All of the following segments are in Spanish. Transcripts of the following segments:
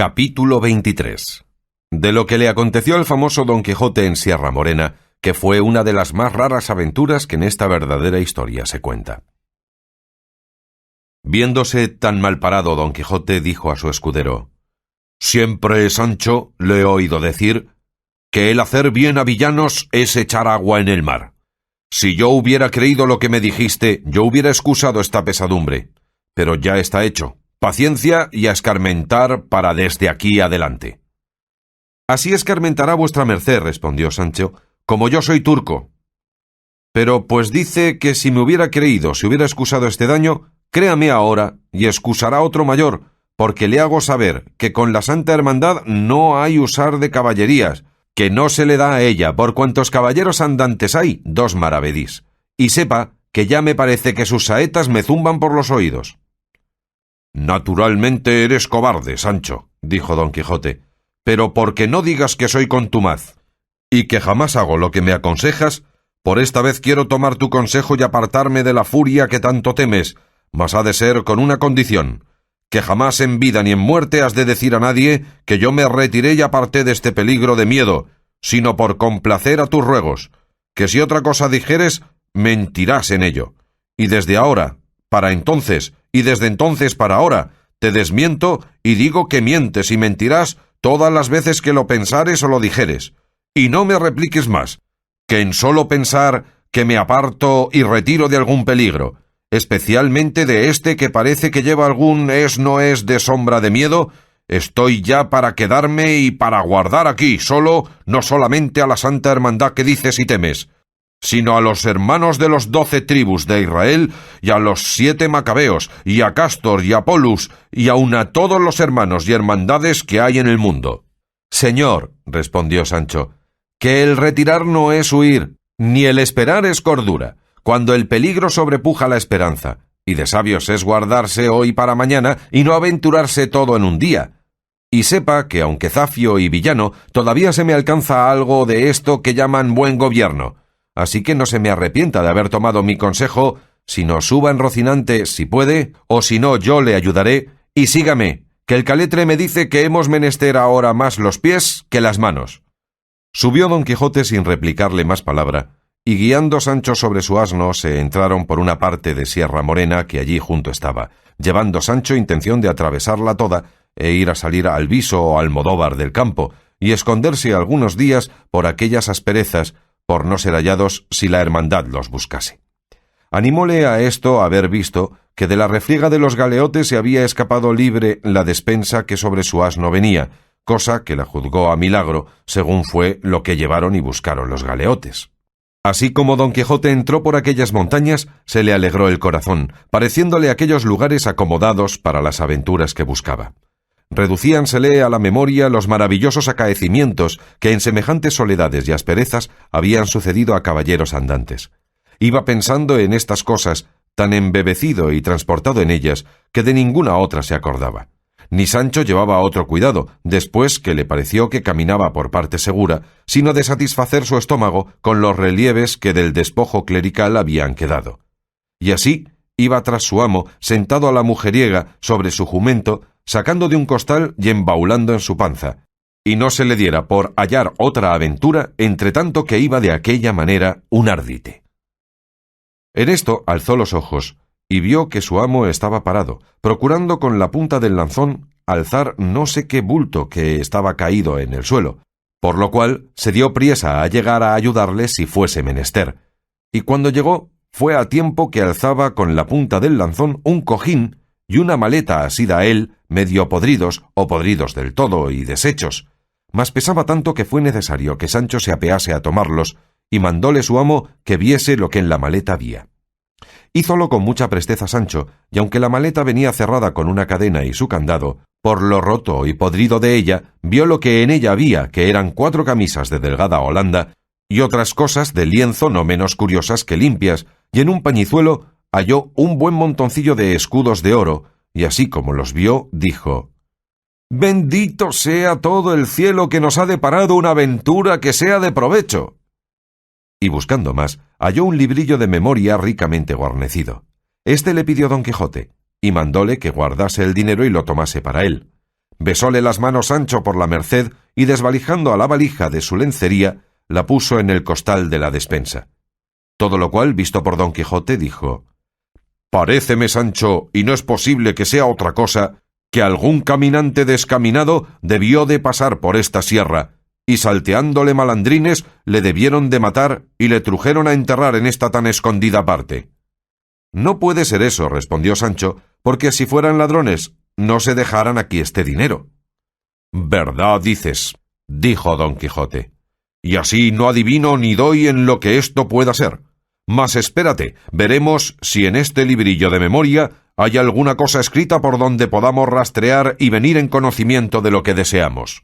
Capítulo 23. De lo que le aconteció al famoso Don Quijote en Sierra Morena, que fue una de las más raras aventuras que en esta verdadera historia se cuenta. Viéndose tan mal parado Don Quijote, dijo a su escudero: «Siempre, Sancho, le he oído decir que el hacer bien a villanos es echar agua en el mar. Si yo hubiera creído lo que me dijiste, yo hubiera excusado esta pesadumbre. Pero ya está hecho. Paciencia y a escarmentar para desde aquí adelante». «Así escarmentará vuestra merced», respondió Sancho, «como yo soy turco. Pero pues dice que si me hubiera creído, si hubiera excusado este daño, créame ahora y excusará otro mayor, porque le hago saber que con la Santa Hermandad no hay usar de caballerías, que no se le da a ella, por cuantos caballeros andantes hay, 2 maravedís. Y sepa que ya me parece que sus saetas me zumban por los oídos». «Naturalmente eres cobarde, Sancho», dijo Don Quijote, «pero porque no digas que soy contumaz, y que jamás hago lo que me aconsejas, por esta vez quiero tomar tu consejo y apartarme de la furia que tanto temes, mas ha de ser con una condición, que jamás en vida ni en muerte has de decir a nadie que yo me retiré y aparté de este peligro de miedo, sino por complacer a tus ruegos, que si otra cosa dijeres, mentirás en ello. Y desde ahora, para entonces, y desde entonces para ahora, te desmiento y digo que mientes y mentirás todas las veces que lo pensares o lo dijeres. Y no me repliques más, que en solo pensar que me aparto y retiro de algún peligro, especialmente de este que parece que lleva algún no es de sombra de miedo, estoy ya para quedarme y para guardar aquí solo, no solamente a la Santa Hermandad que dices y temes, sino a los hermanos de los 12 tribus de Israel, y a los 7 macabeos, y a Cástor y a Polus, y aun a todos los hermanos y hermandades que hay en el mundo». «Señor», respondió Sancho, «que el retirar no es huir, ni el esperar es cordura, cuando el peligro sobrepuja la esperanza, y de sabios es guardarse hoy para mañana, y no aventurarse todo en un día. Y sepa que aunque zafio y villano, todavía se me alcanza algo de esto que llaman buen gobierno. Así que no se me arrepienta de haber tomado mi consejo, sino suba en Rocinante si puede, o si no yo le ayudaré, y sígame, que el caletre me dice que hemos menester ahora más los pies que las manos». Subió Don Quijote sin replicarle más palabra, y guiando Sancho sobre su asno se entraron por una parte de Sierra Morena que allí junto estaba, llevando Sancho intención de atravesarla toda e ir a salir al Viso o Almodóvar del campo, y esconderse algunos días por aquellas asperezas, por no ser hallados si la hermandad los buscase. Animóle a esto haber visto que de la refriega de los galeotes se había escapado libre la despensa que sobre su asno venía, cosa que la juzgó a milagro, según fue lo que llevaron y buscaron los galeotes. Así como Don Quijote entró por aquellas montañas, se le alegró el corazón, pareciéndole aquellos lugares acomodados para las aventuras que buscaba. Reducíansele a la memoria los maravillosos acaecimientos que en semejantes soledades y asperezas habían sucedido a caballeros andantes. Iba pensando en estas cosas, tan embebecido y transportado en ellas, que de ninguna otra se acordaba. Ni Sancho llevaba otro cuidado, después que le pareció que caminaba por parte segura, sino de satisfacer su estómago con los relieves que del despojo clerical habían quedado. Y así iba tras su amo, sentado a la mujeriega sobre su jumento, sacando de un costal y embaulando en su panza, y no se le diera por hallar otra aventura, entre tanto que iba de aquella manera un ardite. En esto alzó los ojos, y vio que su amo estaba parado, procurando con la punta del lanzón alzar no sé qué bulto que estaba caído en el suelo, por lo cual se dio priesa a llegar a ayudarle si fuese menester, y cuando llegó fue a tiempo que alzaba con la punta del lanzón un cojín y una maleta asida a él, medio podridos o podridos del todo y deshechos, mas pesaba tanto que fue necesario que Sancho se apease a tomarlos, y mandóle su amo que viese lo que en la maleta había. Hízolo con mucha presteza Sancho, y aunque la maleta venía cerrada con una cadena y su candado, por lo roto y podrido de ella, vio lo que en ella había, que eran 4 camisas de delgada holanda, y otras cosas de lienzo no menos curiosas que limpias, y en un pañizuelo halló un buen montoncillo de escudos de oro, y así como los vio, dijo: «Bendito sea todo el cielo que nos ha deparado una aventura que sea de provecho». Y buscando más, halló un librillo de memoria ricamente guarnecido. Este le pidió Don Quijote, y mandóle que guardase el dinero y lo tomase para él. Besóle las manos Sancho por la merced y, desvalijando a la valija de su lencería, la puso en el costal de la despensa. Todo lo cual, visto por Don Quijote, dijo: «Paréceme, Sancho, y no es posible que sea otra cosa, que algún caminante descaminado debió de pasar por esta sierra, y salteándole malandrines le debieron de matar y le trujeron a enterrar en esta tan escondida parte». «No puede ser eso», respondió Sancho, «porque si fueran ladrones, no se dejaran aquí este dinero». «Verdad dices», dijo Don Quijote, «y así no adivino ni doy en lo que esto pueda ser. Mas espérate, veremos si en este librillo de memoria hay alguna cosa escrita por donde podamos rastrear y venir en conocimiento de lo que deseamos».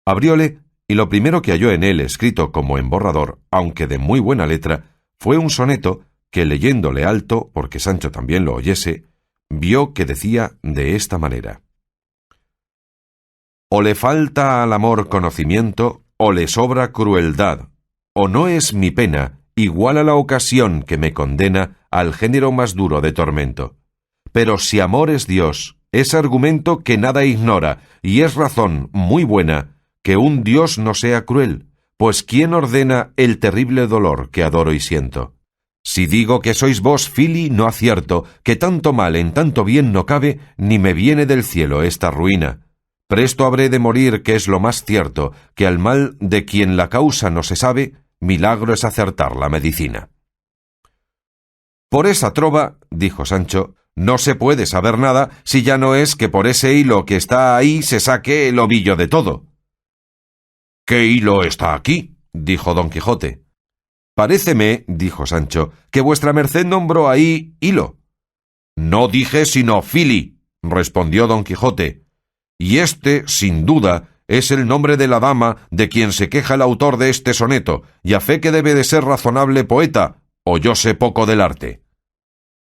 Abrióle, y lo primero que halló en él, escrito como en borrador, aunque de muy buena letra, fue un soneto que, leyéndole alto, porque Sancho también lo oyese, vio que decía de esta manera: «O le falta al amor conocimiento, o le sobra crueldad, o no es mi pena igual a la ocasión que me condena al género más duro de tormento. Pero si amor es Dios, es argumento que nada ignora, y es razón muy buena que un Dios no sea cruel, pues ¿quién ordena el terrible dolor que adoro y siento? Si digo que sois vos, Fili, no acierto, que tanto mal en tanto bien no cabe, ni me viene del cielo esta ruina. Presto habré de morir, que es lo más cierto, que al mal de quien la causa no se sabe, milagro es acertar la medicina». «Por esa trova», dijo Sancho, «no se puede saber nada, si ya no es que por ese hilo que está ahí se saque el ovillo de todo». «¿Qué hilo está aquí?», dijo Don Quijote. «Paréceme», dijo Sancho, «que vuestra merced nombró ahí hilo». «No dije sino Fili», respondió Don Quijote, «y este, sin duda, es el nombre de la dama de quien se queja el autor de este soneto, y a fe que debe de ser razonable poeta, o yo sé poco del arte».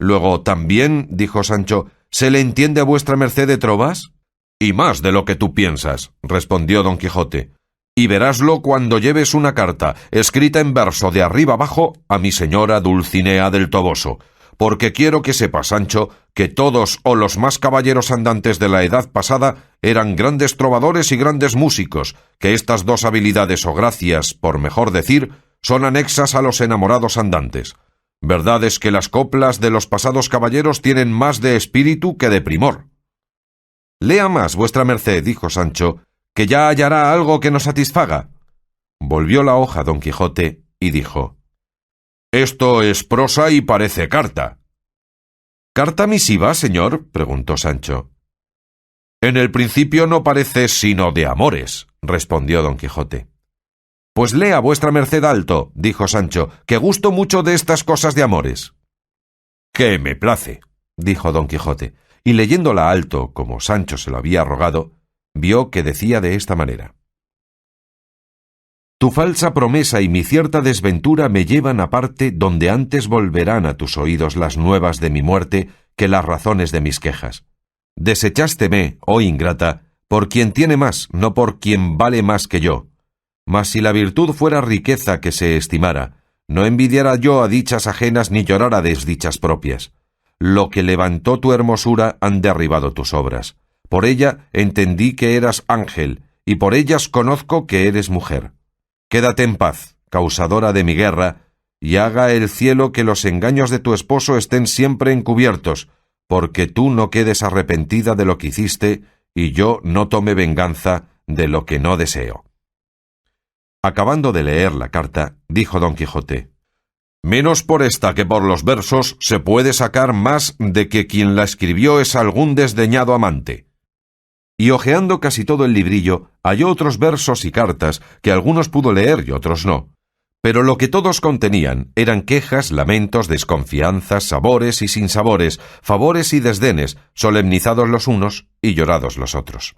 «Luego también», dijo Sancho, «¿se le entiende a vuestra merced de trovas?» «Y más de lo que tú piensas», respondió Don Quijote, «y veráslo cuando lleves una carta, escrita en verso de arriba abajo, a mi señora Dulcinea del Toboso, porque quiero que sepas, Sancho, que todos o los más caballeros andantes de la edad pasada eran grandes trovadores y grandes músicos, que estas dos habilidades o gracias, por mejor decir, son anexas a los enamorados andantes. Verdad es que las coplas de los pasados caballeros tienen más de espíritu que de primor». «Lea más, vuestra merced», dijo Sancho, «que ya hallará algo que nos satisfaga». Volvió la hoja Don Quijote y dijo: «Esto es prosa y parece carta». «¿Carta misiva, señor?», preguntó Sancho. «En el principio no parece sino de amores», respondió Don Quijote. «Pues lea vuestra merced alto», dijo Sancho, «que gusto mucho de estas cosas de amores». «Que me place», dijo Don Quijote, y leyéndola alto, como Sancho se lo había rogado, vio que decía de esta manera: «Tu falsa promesa y mi cierta desventura me llevan a parte donde antes volverán a tus oídos las nuevas de mi muerte que las razones de mis quejas. Desechásteme, oh ingrata, por quien tiene más, no por quien vale más que yo. Mas si la virtud fuera riqueza que se estimara, no envidiara yo a dichas ajenas ni llorara desdichas propias. Lo que levantó tu hermosura han derribado tus obras. Por ella entendí que eras ángel, y por ellas conozco que eres mujer. Quédate en paz, causadora de mi guerra, y haga el cielo que los engaños de tu esposo estén siempre encubiertos, porque tú no quedes arrepentida de lo que hiciste, y yo no tome venganza de lo que no deseo». Acabando de leer la carta, dijo Don Quijote: «Menos por esta que por los versos se puede sacar más de que quien la escribió es algún desdeñado amante». Y hojeando casi todo el librillo, halló otros versos y cartas que algunos pudo leer y otros no. Pero lo que todos contenían eran quejas, lamentos, desconfianzas, sabores y sinsabores, favores y desdenes, solemnizados los unos y llorados los otros.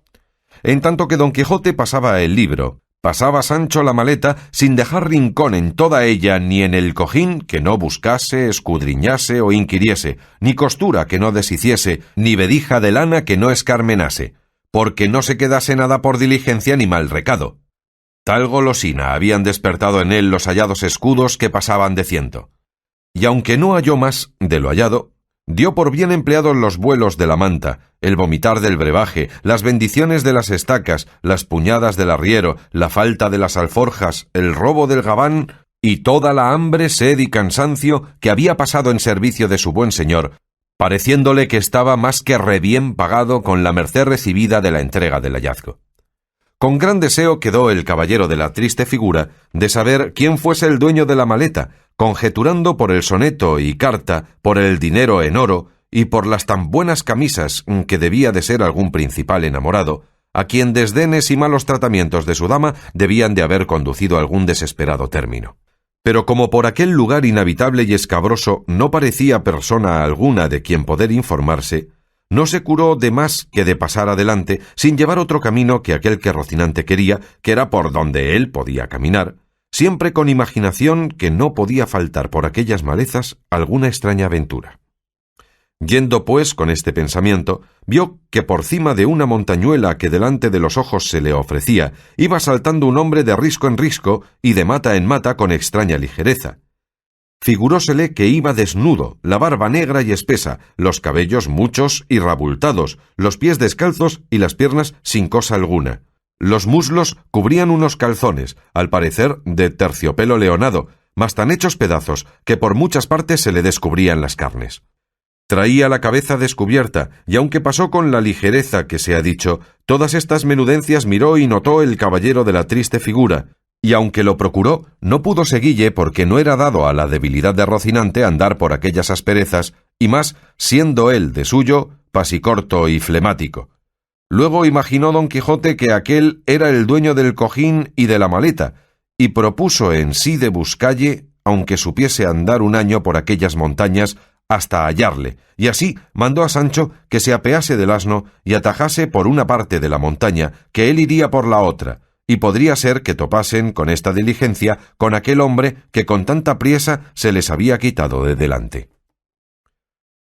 En tanto que Don Quijote pasaba el libro, pasaba Sancho la maleta sin dejar rincón en toda ella, ni en el cojín que no buscase, escudriñase o inquiriese, ni costura que no deshiciese, ni vedija de lana que no escarmenase, porque no se quedase nada por diligencia ni mal recado. Tal golosina habían despertado en él los hallados escudos que pasaban de 100. Y aunque no halló más de lo hallado, Dio por bien empleados los vuelos de la manta, el vomitar del brebaje, las bendiciones de las estacas, las puñadas del arriero, la falta de las alforjas, el robo del gabán y toda la hambre, sed y cansancio que había pasado en servicio de su buen señor, pareciéndole que estaba más que rebien pagado con la merced recibida de la entrega del hallazgo. Con gran deseo quedó el caballero de la triste figura de saber quién fuese el dueño de la maleta, conjeturando por el soneto y carta, por el dinero en oro y por las tan buenas camisas que debía de ser algún principal enamorado, a quien desdenes y malos tratamientos de su dama debían de haber conducido a algún desesperado término. Pero como por aquel lugar inhabitable y escabroso no parecía persona alguna de quien poder informarse, no se curó de más que de pasar adelante sin llevar otro camino que aquel que Rocinante quería, que era por donde él podía caminar, siempre con imaginación que no podía faltar por aquellas malezas alguna extraña aventura. Yendo, pues, con este pensamiento, vio que por cima de una montañuela que delante de los ojos se le ofrecía, iba saltando un hombre de risco en risco y de mata en mata con extraña ligereza. Figurósele que iba desnudo, la barba negra y espesa, los cabellos muchos y rabultados, los pies descalzos y las piernas sin cosa alguna. Los muslos cubrían unos calzones, al parecer de terciopelo leonado, mas tan hechos pedazos que por muchas partes se le descubrían las carnes. Traía la cabeza descubierta, y aunque pasó con la ligereza que se ha dicho, todas estas menudencias miró y notó el caballero de la triste figura, y aunque lo procuró, no pudo seguille porque no era dado a la debilidad de Rocinante andar por aquellas asperezas, y más siendo él de suyo pasicorto y flemático. Luego imaginó don Quijote que aquel era el dueño del cojín y de la maleta, y propuso en sí de buscalle, aunque supiese andar un año por aquellas montañas, hasta hallarle, y así mandó a Sancho que se apease del asno y atajase por una parte de la montaña, que él iría por la otra, y podría ser que topasen con esta diligencia con aquel hombre que con tanta priesa se les había quitado de delante.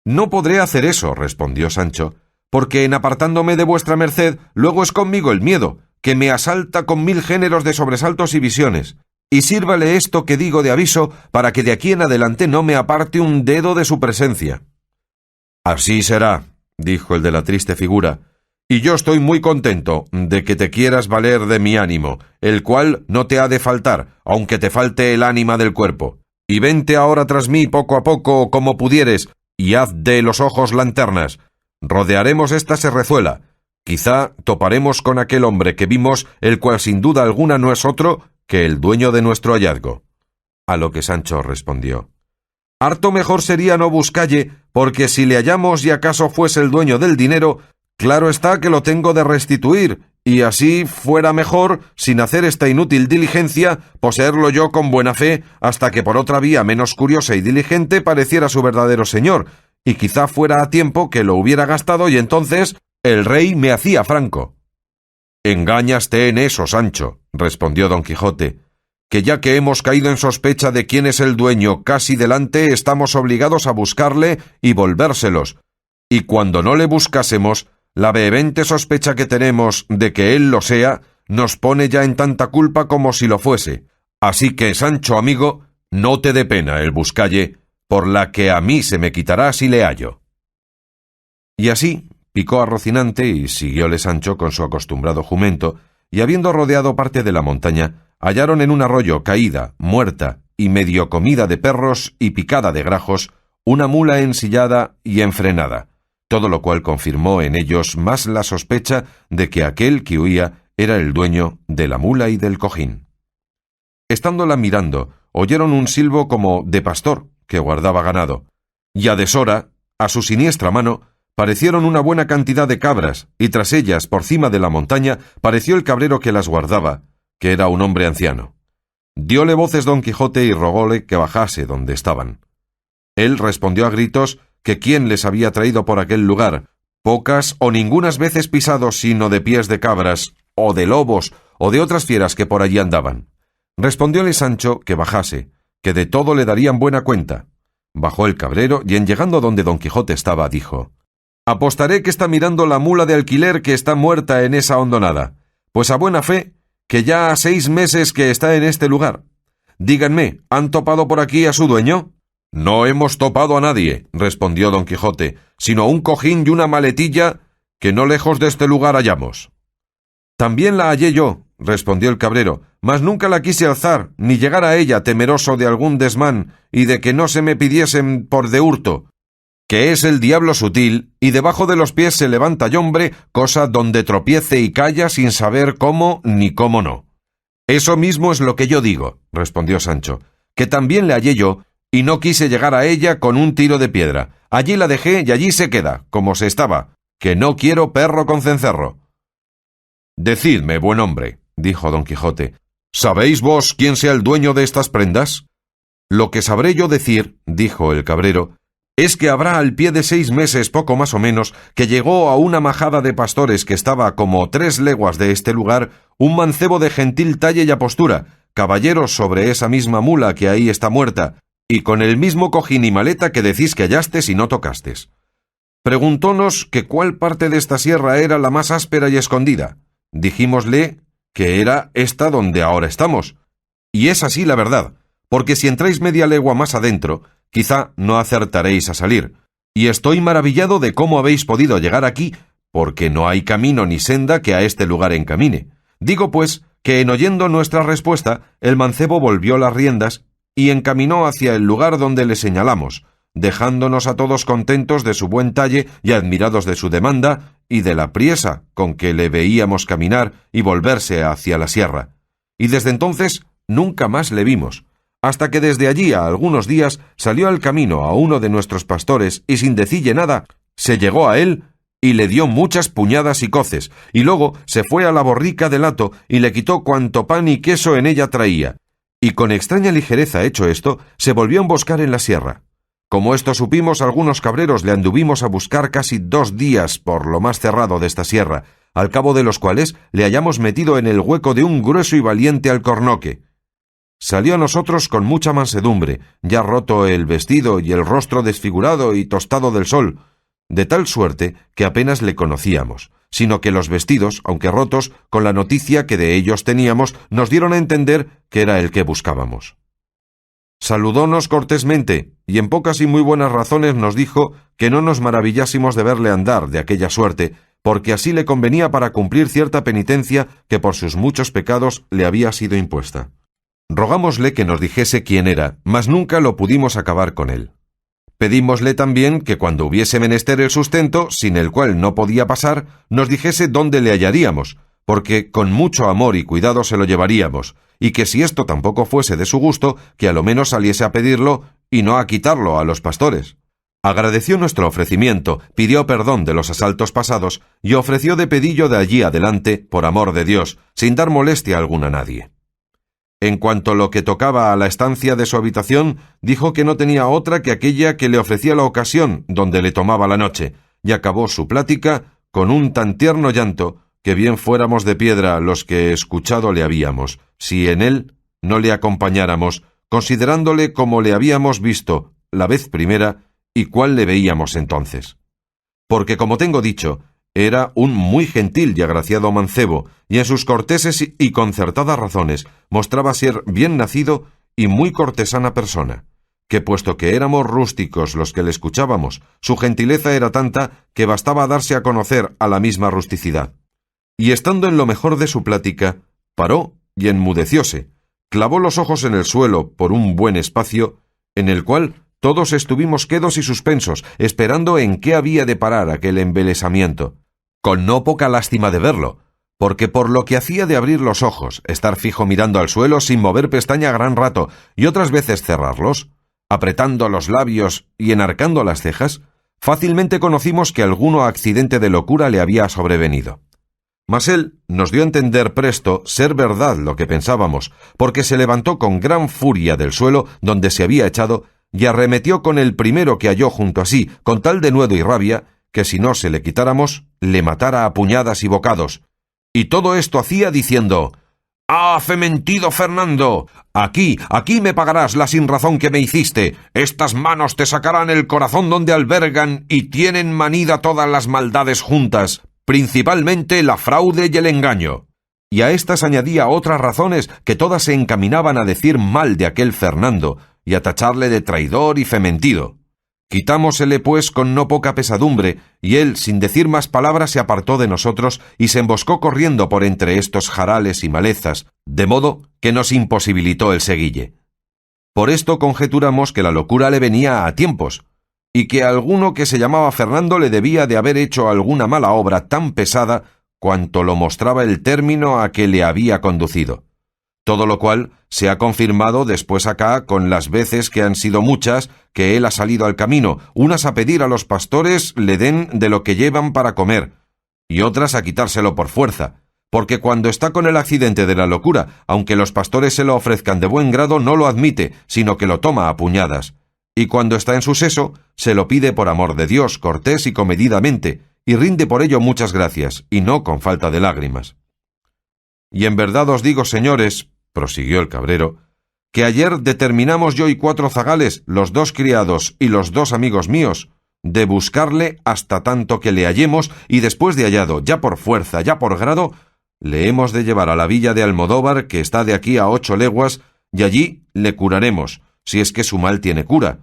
«No podré hacer eso», respondió Sancho, «porque en apartándome de vuestra merced luego es conmigo el miedo, que me asalta con 1000 géneros de sobresaltos y visiones. Y sírvale esto que digo de aviso para que de aquí en adelante no me aparte un dedo de su presencia». «Así será», dijo el de la triste figura, «y yo estoy muy contento de que te quieras valer de mi ánimo, el cual no te ha de faltar, aunque te falte el ánima del cuerpo. Y vente ahora tras mí poco a poco como pudieres, y haz de los ojos lanternas. Rodearemos esta serrezuela. Quizá toparemos con aquel hombre que vimos, el cual sin duda alguna no es otro que el dueño de nuestro hallazgo». A lo que Sancho respondió: «Harto mejor sería no buscalle, porque si le hallamos y acaso fuese el dueño del dinero, claro está que lo tengo de restituir, y así fuera mejor, sin hacer esta inútil diligencia, poseerlo yo con buena fe, hasta que por otra vía menos curiosa y diligente pareciera su verdadero señor, y quizá fuera a tiempo que lo hubiera gastado y entonces el rey me hacía franco». «Engáñaste en eso, Sancho», respondió don Quijote, «que ya que hemos caído en sospecha de quién es el dueño casi delante, estamos obligados a buscarle y volvérselos, y cuando no le buscásemos, la vehemente sospecha que tenemos de que él lo sea, nos pone ya en tanta culpa como si lo fuese. Así que, Sancho amigo, no te dé pena el buscalle, por la que a mí se me quitará si le hallo». Y así picó a Rocinante y siguióle Sancho con su acostumbrado jumento, y habiendo rodeado parte de la montaña, hallaron en un arroyo caída, muerta y medio comida de perros y picada de grajos, una mula ensillada y enfrenada, todo lo cual confirmó en ellos más la sospecha de que aquel que huía era el dueño de la mula y del cojín. Estándola mirando, oyeron un silbo como de pastor que guardaba ganado, y a deshora, a su siniestra mano, parecieron una buena cantidad de cabras, y tras ellas, por cima de la montaña, pareció el cabrero que las guardaba, que era un hombre anciano. Dióle voces don Quijote y rogóle que bajase donde estaban. Él respondió a gritos que quién les había traído por aquel lugar, pocas o ningunas veces pisados sino de pies de cabras, o de lobos, o de otras fieras que por allí andaban. Respondióle Sancho que bajase, que de todo le darían buena cuenta. Bajó el cabrero y en llegando donde don Quijote estaba, dijo: «Apostaré que está mirando la mula de alquiler que está muerta en esa hondonada, pues a buena fe que ya ha 6 meses que está en este lugar. Díganme, ¿han topado por aquí a su dueño?». No hemos topado a nadie, respondió don Quijote, sino un cojín y una maletilla que no lejos de este lugar hallamos. También la hallé yo, respondió el cabrero, mas nunca la quise alzar, ni llegar a ella temeroso de algún desmán y de que no se me pidiesen por de hurto, que es el diablo sutil, y debajo de los pies se levanta yombre, cosa donde tropiece y calla sin saber cómo ni cómo no. Eso mismo es lo que yo digo, respondió Sancho, que también le hallé yo, y no quise llegar a ella con un tiro de piedra. Allí la dejé y allí se queda, como se estaba, que no quiero perro con cencerro. Decidme, buen hombre, dijo don Quijote, ¿sabéis vos quién sea el dueño de estas prendas? Lo que sabré yo decir, dijo el cabrero, es que habrá al pie de 6 meses, poco más o menos, que llegó a una majada de pastores que estaba como 3 leguas de este lugar, un mancebo de gentil talle y apostura, caballero sobre esa misma mula que ahí está muerta, y con el mismo cojín y maleta que decís que hallastes y no tocastes. Preguntónos que cuál parte de esta sierra era la más áspera y escondida. Dijímosle que era esta donde ahora estamos. Y es así la verdad, porque si entráis media legua más adentro, quizá no acertaréis a salir. Y estoy maravillado de cómo habéis podido llegar aquí, porque no hay camino ni senda que a este lugar encamine. Digo, pues, que en oyendo nuestra respuesta, el mancebo volvió las riendas y encaminó hacia el lugar donde le señalamos, dejándonos a todos contentos de su buen talle y admirados de su demanda y de la priesa con que le veíamos caminar y volverse hacia la sierra. Y desde entonces nunca más le vimos, hasta que desde allí a algunos días salió al camino a uno de nuestros pastores y sin decille nada, se llegó a él y le dio muchas puñadas y coces, y luego se fue a la borrica del hato y le quitó cuanto pan y queso en ella traía. Y con extraña ligereza hecho esto, se volvió a emboscar en la sierra. Como esto supimos, algunos cabreros le anduvimos a buscar casi 2 días por lo más cerrado de esta sierra, al cabo de los cuales le hallamos metido en el hueco de un grueso y valiente alcornoque. Salió a nosotros con mucha mansedumbre, ya roto el vestido y el rostro desfigurado y tostado del sol, de tal suerte que apenas le conocíamos, sino que los vestidos, aunque rotos, con la noticia que de ellos teníamos, nos dieron a entender que era el que buscábamos. Saludónos cortésmente, y en pocas y muy buenas razones nos dijo que no nos maravillásemos de verle andar de aquella suerte, porque así le convenía para cumplir cierta penitencia que por sus muchos pecados le había sido impuesta. Rogámosle que nos dijese quién era, mas nunca lo pudimos acabar con él. Pedímosle también que cuando hubiese menester el sustento, sin el cual no podía pasar, nos dijese dónde le hallaríamos, porque con mucho amor y cuidado se lo llevaríamos, y que si esto tampoco fuese de su gusto, que a lo menos saliese a pedirlo y no a quitarlo a los pastores. Agradeció nuestro ofrecimiento, pidió perdón de los asaltos pasados y ofreció de pedillo de allí adelante, por amor de Dios, sin dar molestia alguna a nadie. En cuanto a lo que tocaba a la estancia de su habitación, dijo que no tenía otra que aquella que le ofrecía la ocasión donde le tomaba la noche, y acabó su plática con un tan tierno llanto que bien fuéramos de piedra los que escuchado le habíamos, si en él no le acompañáramos, considerándole como le habíamos visto la vez primera y cuál le veíamos entonces. Porque, como tengo dicho, era un muy gentil y agraciado mancebo, y en sus corteses y concertadas razones mostraba ser bien nacido y muy cortesana persona, que puesto que éramos rústicos los que le escuchábamos, su gentileza era tanta que bastaba darse a conocer a la misma rusticidad. Y estando en lo mejor de su plática, paró y enmudecióse, clavó los ojos en el suelo por un buen espacio, en el cual todos estuvimos quedos y suspensos, esperando en qué había de parar aquel embelesamiento, con no poca lástima de verlo, porque por lo que hacía de abrir los ojos, estar fijo mirando al suelo sin mover pestaña gran rato, y otras veces cerrarlos, apretando los labios y enarcando las cejas, fácilmente conocimos que alguno accidente de locura le había sobrevenido. Mas él nos dio a entender presto ser verdad lo que pensábamos, porque se levantó con gran furia del suelo donde se había echado y arremetió con el primero que halló junto a sí, con tal denuedo y rabia, que si no se le quitáramos, le matara a puñadas y bocados. Y todo esto hacía diciendo: «¡Ah, fementido Fernando! Aquí me pagarás la sinrazón que me hiciste. Estas manos te sacarán el corazón donde albergan y tienen manida todas las maldades juntas, principalmente la fraude y el engaño». Y a estas añadía otras razones que todas se encaminaban a decir mal de aquel Fernando, y a tacharle de traidor y fementido. Quitámosele pues con no poca pesadumbre, y él, sin decir más palabras, se apartó de nosotros y se emboscó corriendo por entre estos jarales y malezas, de modo que nos imposibilitó el seguille. Por esto conjeturamos que la locura le venía a tiempos, y que alguno que se llamaba Fernando le debía de haber hecho alguna mala obra tan pesada cuanto lo mostraba el término a que le había conducido. Todo lo cual se ha confirmado después acá con las veces que han sido muchas que él ha salido al camino, unas a pedir a los pastores le den de lo que llevan para comer, y otras a quitárselo por fuerza, porque cuando está con el accidente de la locura, aunque los pastores se lo ofrezcan de buen grado, no lo admite, sino que lo toma a puñadas, y cuando está en su seso, se lo pide por amor de Dios, cortés y comedidamente, y rinde por ello muchas gracias, y no con falta de lágrimas. Y en verdad os digo, señores, prosiguió el cabrero, que ayer determinamos yo y 4 zagales, los 2 criados y los 2 amigos míos, de buscarle hasta tanto que le hallemos, y después de hallado, ya por fuerza, ya por grado, le hemos de llevar a la villa de Almodóvar, que está de aquí a 8 leguas, y allí le curaremos, si es que su mal tiene cura.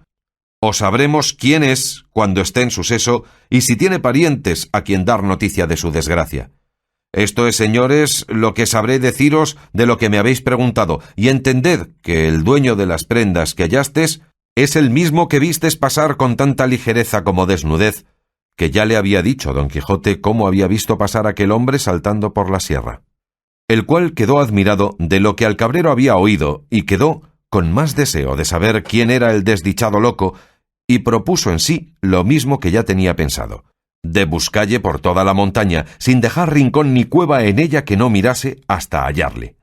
O sabremos quién es cuando esté en su seso, y si tiene parientes a quien dar noticia de su desgracia. Esto es, señores, lo que sabré deciros de lo que me habéis preguntado, y entended que el dueño de las prendas que hallastes es el mismo que vistes pasar con tanta ligereza como desnudez, que ya le había dicho don Quijote cómo había visto pasar aquel hombre saltando por la sierra. El cual quedó admirado de lo que al cabrero había oído, y quedó con más deseo de saber quién era el desdichado loco, y propuso en sí lo mismo que ya tenía pensado, de buscalle por toda la montaña, sin dejar rincón ni cueva en ella que no mirase hasta hallarle.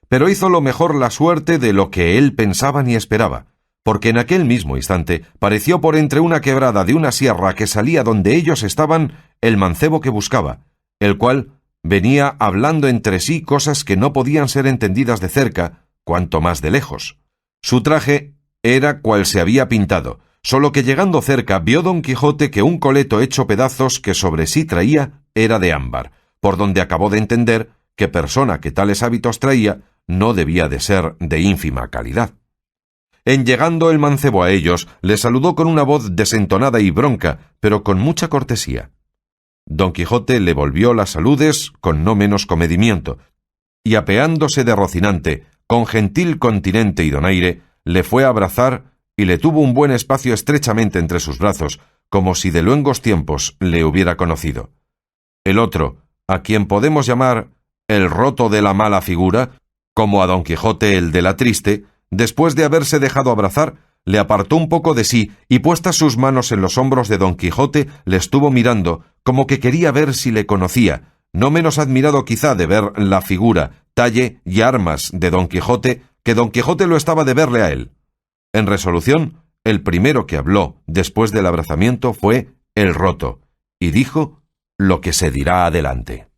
Pero hizo lo mejor la suerte de lo que él pensaba ni esperaba, porque en aquel mismo instante pareció por entre una quebrada de una sierra que salía donde ellos estaban el mancebo que buscaba, el cual venía hablando entre sí cosas que no podían ser entendidas de cerca, cuanto más de lejos. Su traje era cual se había pintado, solo que llegando cerca vio don Quijote que un coleto hecho pedazos que sobre sí traía era de ámbar, por donde acabó de entender que persona que tales hábitos traía no debía de ser de ínfima calidad. En llegando el mancebo a ellos, le saludó con una voz desentonada y bronca, pero con mucha cortesía. Don Quijote le volvió las saludes con no menos comedimiento, y apeándose de Rocinante, con gentil continente y donaire, le fue a abrazar y le tuvo un buen espacio estrechamente entre sus brazos, como si de luengos tiempos le hubiera conocido. El otro, a quien podemos llamar el roto de la mala figura, como a don Quijote el de la triste, después de haberse dejado abrazar, le apartó un poco de sí y puestas sus manos en los hombros de don Quijote, le estuvo mirando, como que quería ver si le conocía, no menos admirado quizá de ver la figura, talle y armas de don Quijote, que don Quijote lo estaba de verle a él. En resolución, el primero que habló después del abrazamiento fue el roto, y dijo lo que se dirá adelante.